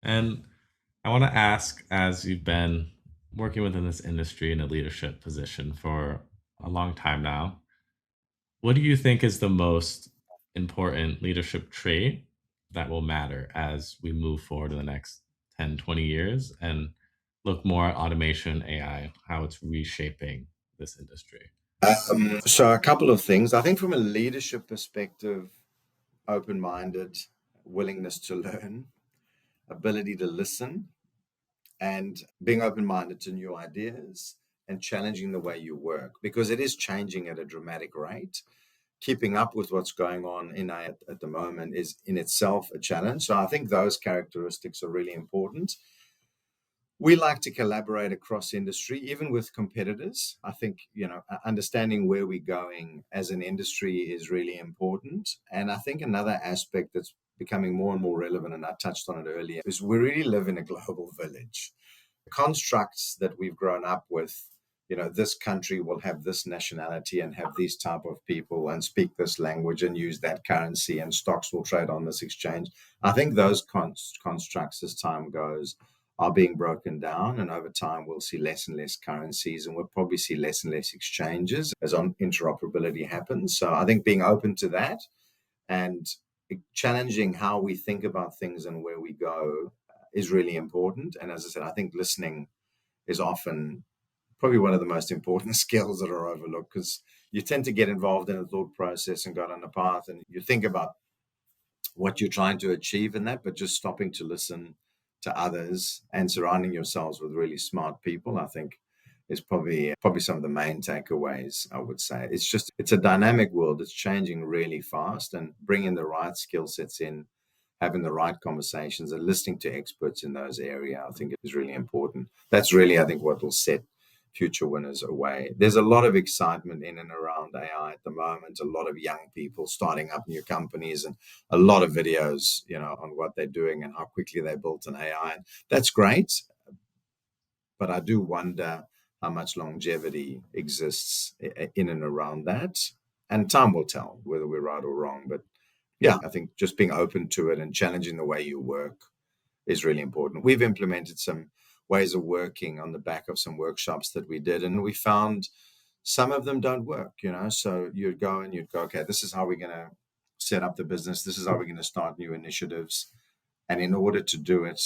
And I want to ask, as you've been working within this industry in a leadership position for a long time now, what do you think is the most important leadership trait that will matter as we move forward in the next 10, 20 years and look more at automation, AI, how it's reshaping this industry? So a couple of things. I think from a leadership perspective, open-minded, willingness to learn, ability to listen, and being open-minded to new ideas and challenging the way you work because it is changing at a dramatic rate. Keeping up with what's going on in AI at the moment is in itself a challenge. So I think those characteristics are really important. We like to collaborate across industry, even with competitors. I think, understanding where we're going as an industry is really important. And I think another aspect that's becoming more and more relevant, and I touched on it earlier, is we really live in a global village. The constructs that we've grown up with, this country will have this nationality and have these type of people and speak this language and use that currency and stocks will trade on this exchange. I think those constructs, as time goes, are being broken down, and over time we'll see less and less currencies, and we'll probably see less and less exchanges as interoperability happens. So I think being open to that and challenging how we think about things and where we go is really important. And as I said, I think listening is often probably one of the most important skills that are overlooked because you tend to get involved in the thought process and go down the path and you think about what you're trying to achieve in that, but just stopping to listen to others and surrounding yourselves with really smart people, I think is probably some of the main takeaways. I would say it's a dynamic world. It's changing really fast, and bringing the right skill sets in, having the right conversations, and listening to experts in those areas, I think is really important. That's really, I think, what will set future winners away. There's a lot of excitement in and around AI at the moment. A lot of young people starting up new companies, and a lot of videos, on what they're doing and how quickly they built an AI. That's great, but I do wonder how much longevity exists in and around that. And time will tell whether we're right or wrong. But yeah, I think just being open to it and challenging the way you work is really important. We've implemented some ways of working on the back of some workshops that we did, and we found some of them don't work, So you'd go, okay, this is how we're going to set up the business. This is how we're going to start new initiatives. And in order to do it,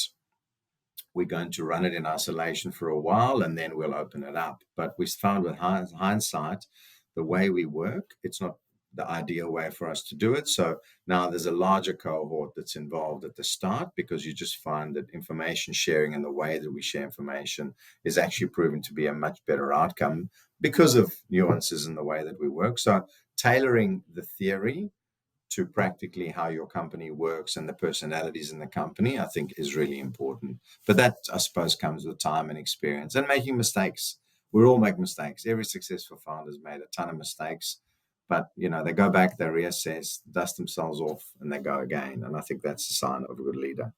we're going to run it in isolation for a while and then we'll open it up. But we found with hindsight, the way we work, it's not the ideal way for us to do it. So now there's a larger cohort that's involved at the start because you just find that information sharing and the way that we share information is actually proven to be a much better outcome because of nuances in the way that we work. So tailoring the theory to practically how your company works and the personalities in the company, I think is really important. But that, I suppose, comes with time and experience and making mistakes. We all make mistakes. Every successful founder has made a ton of mistakes, but they go back, they reassess, dust themselves off, and they go again. And I think that's a sign of a good leader.